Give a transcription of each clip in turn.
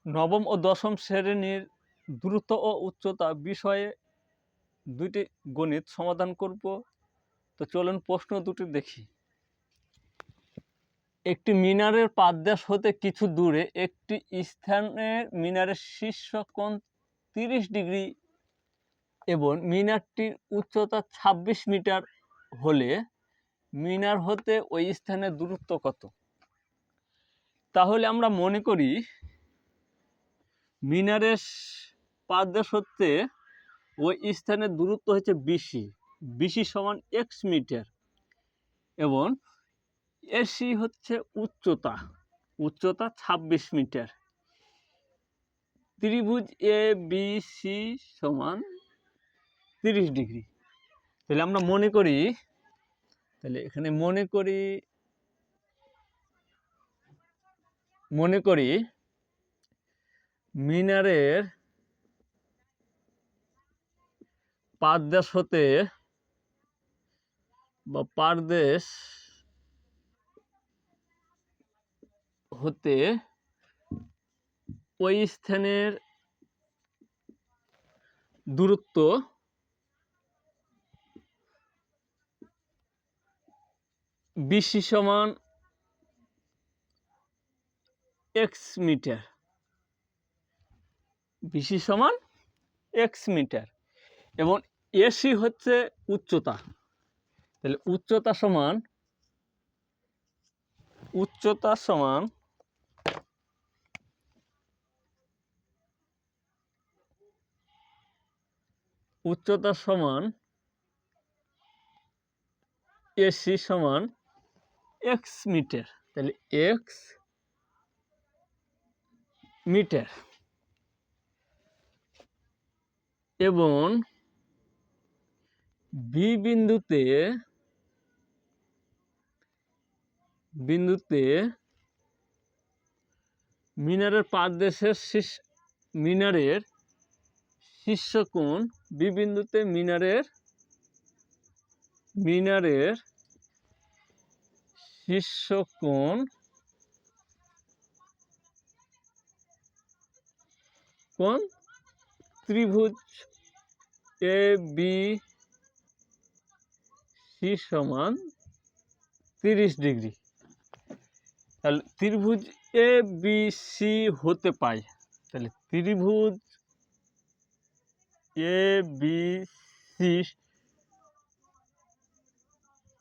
নবম ও দশম শ্রেণীর দ্রুত ও উচ্চতা বিষয়ে দুইটি গণিত সমাধান করব। তো চলুন প্রশ্ন দুটি দেখি। একটি মিনারের পাদদেশ হতে কিছু দূরে একটি স্থানের মিনারের শীর্ষ কোণ 30 ডিগ্রি এবং মিনারটির উচ্চতা 26 মিটার হলে মিনার হতে ওই স্থানের দূরত্ব কত? তাহলে আমরা মনে করি মিনারের পাদদেশ হতে ওই স্থানের দূরত্ব হচ্ছে বিসি, বিসি সমান এক্স মিটার, এবং এসি হচ্ছে উচ্চতা, উচ্চতা 26 মিটার। ত্রিভুজ এ বি সি সমান 30 ডিগ্রি। তাহলে আমরা মনে করি, তাহলে এখানে মনে করি মিনারের পাদদেশ হতে বা পাদদেশ হতে ওই স্থানের দূরত্ব বিসি সমান এক্স মিটার, বিসি সমান এক্স মিটার, এবং এসি হচ্ছে উচ্চতা। তাহলে উচ্চতা সমান এসি সমান এক্স মিটার। তাহলে এক্স মিটার, এবং বি বিন্দুতে মিনারের পাদদেশের মিনারের শীর্ষকোণ, বি বিন্দুতে মিনারের শীর্ষকোণ ত্রিভুজ এ বি সি সমান 30 ডিগ্রি। তাহলে ত্রিভুজ এ বি সি হতে পাই, তাহলে ত্রিভুজ এ বি সি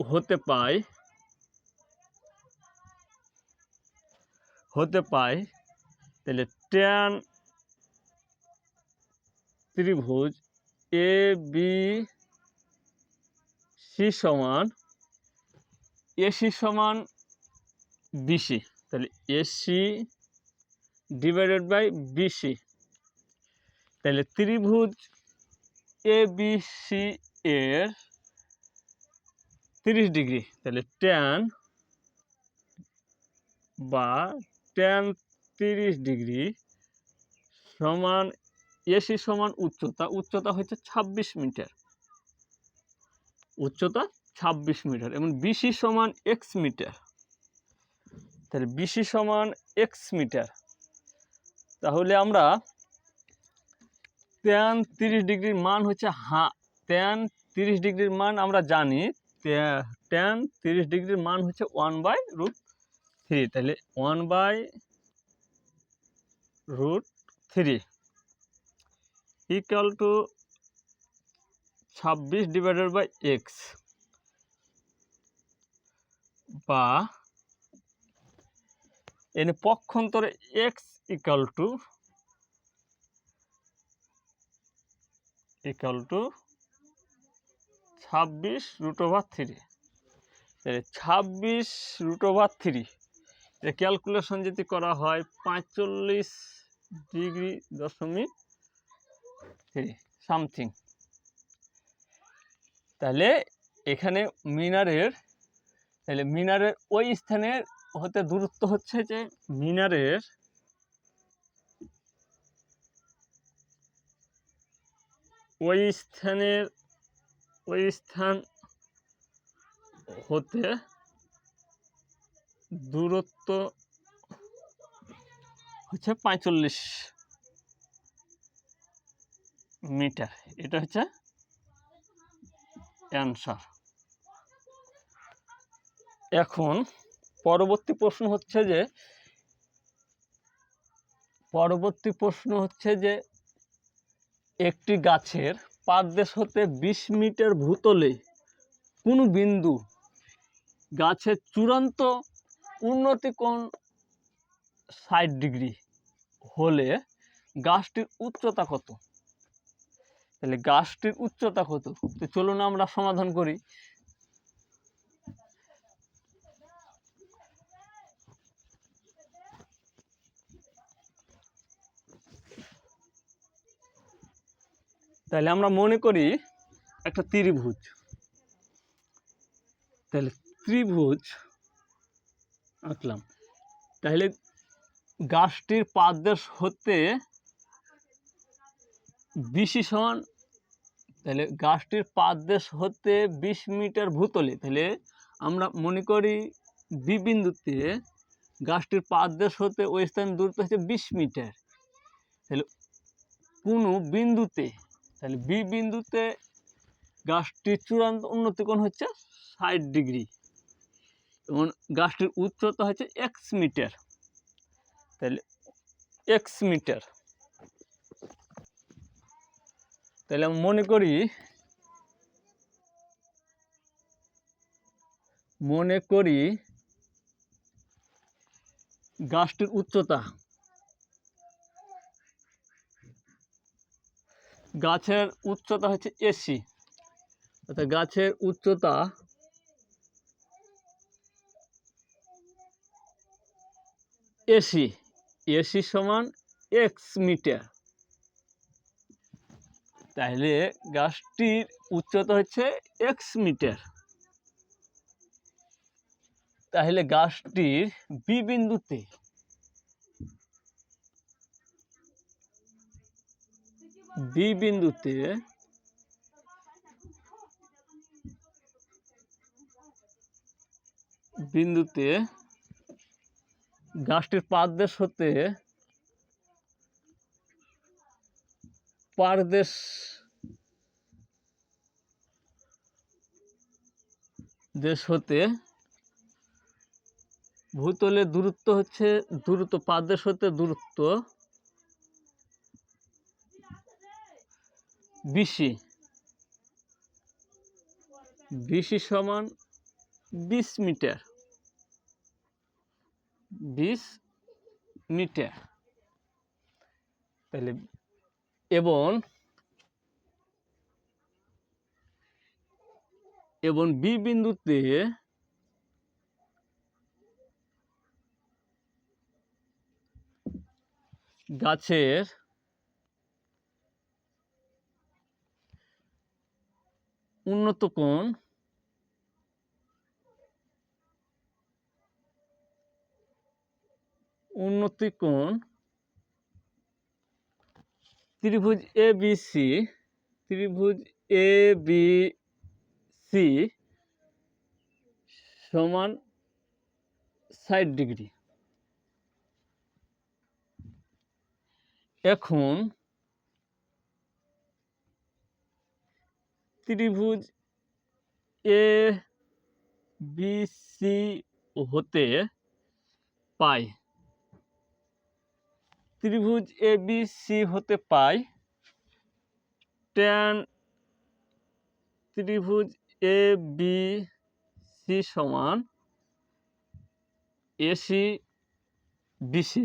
হতে পাই, তাহলে ট্যান ত্রিভুজ এ বি সি সমান এসি সমান বিসি। তাহলে এসি ডিভাইডেড বাই বিসি। তাহলে ত্রিভুজ এ বি সি এর 30 ডিগ্রি, তাহলে ট্যান 30 ডিগ্রি সমান এসি সমান উচ্চতা হচ্ছে 26 মিটার, উচ্চতা 26 মিটার, এবং বিসি সমান এক্স মিটার। তাহলে বিসি সমান এক্স মিটার। তাহলে আমরা ট্যান 30 ডিগ্রির মান হচ্ছে ট্যান 30 ডিগ্রির মান আমরা জানি, ট্যান 30 ডিগ্রির মান হচ্ছে 1/√3। তাহলে 1/√3 equal to 26 divided by x, বা এনে পক্ষান্তরে এক্স ইকুয়াল টু 26√3। তাহলে 26√3 এর ক্যালকুলেশন যদি করা হয় 45.3 সামথিং। তাহলে এখানে মিনারের ওই স্থানের হতে দূরত্ব হচ্ছে যে মিনারের ওই স্থান হতে দূরত্ব হচ্ছে 45 মিটার। এটা হচ্ছে অ্যান্সার। এখন পরবর্তী প্রশ্ন হচ্ছে যে একটি গাছের পাদদেশ হতে 20 মিটার ভূতলে কোনো বিন্দু গাছের চূড়ান্ত উন্নতি কোণ 60 ডিগ্রি হলে গাছটির উচ্চতা কত? তাহলে গাছটির উচ্চতা কত? তো চলুন আমরা সমাধান করি। তাহলে আমরা মনে করি একটা ত্রিভুজ। তাহলে ত্রিভুজ আঁকলাম। তাহলে গাছটির পাদদেশ হতে বিসি সমান, তাহলে গাছটির পাদদেশ হতে 20 মিটার ভূতলে, তাহলে আমরা মনে করি বি বিন্দুতে গাছটির পাদদেশ হতে ওই স্থান দূরত্ব হচ্ছে 20 মিটার। তাহলে কোনো বিন্দুতে, তাহলে বি বিন্দুতে গাছটির চূড়ান্ত উন্নতি কোণ হচ্ছে 60 ডিগ্রি এবং গাছটির উচ্চতা হচ্ছে এক্স মিটার। তাহলে এক্স মিটার, তাহলে আমি মনে করি গাছটির উচ্চতা, গাছের উচ্চতা হচ্ছে এসি, অর্থাৎ গাছের উচ্চতা এসি সমান এক্স মিটার। তাহলে গাছটির উচ্চতা হচ্ছে এক্স মিটার। তাহলে গাছটির বি বিন্দুতে গাছটির পাদদেশ হতে ভূতলের দূরত্ব হচ্ছে পাদদেশ হতে দূরত্ব বিসি সমান 20 মিটার। তাহলে এবং বি বিন্দুতে গাছের উন্নতি কোণ ত্রিভুজ এ বি সি সমান 60 ডিগ্রি। এখন ত্রিভুজ এ বি সি হতে পাই ট্যান ত্রিভুজ এ বি সি সমান এসি বিসি।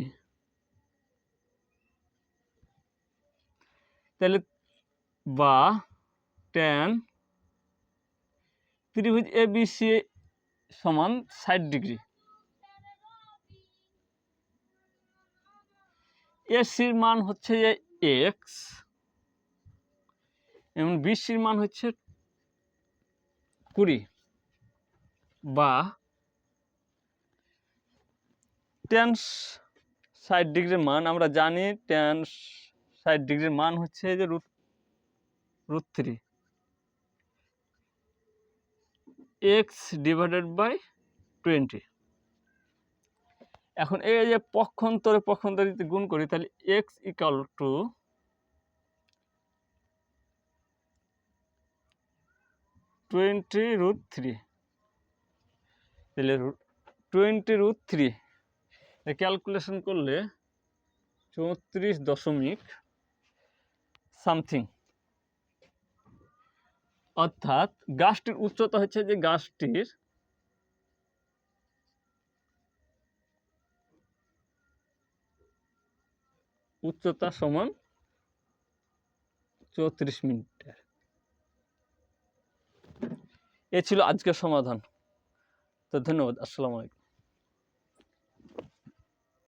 তাহলে বা ট্যান ত্রিভুজ এ বি সি সমান 60 ডিগ্রি। এসির মান হচ্ছে এক্স এবং বিসির মান হচ্ছে 20, বা ট্যান 60 ডিগ্রির মান আমরা জানি, ট্যান 60 ডিগ্রির মান হচ্ছে যে √3 x/20। এখন এই যে পক্ষান্তরে যদি গুণ করি তাহলে x ইকাল টু 20√3, তাহলে 20√3 ক্যালকুলেশন করলে 34 দশমিক সামথিং, অর্থাৎ গাছটির উচ্চতা হচ্ছে যে গাছটির উচ্চতা সমান 34 মিটার। এ ছিল আজকের সমাধান। তো ধন্যবাদ। আসসালামু আলাইকুম।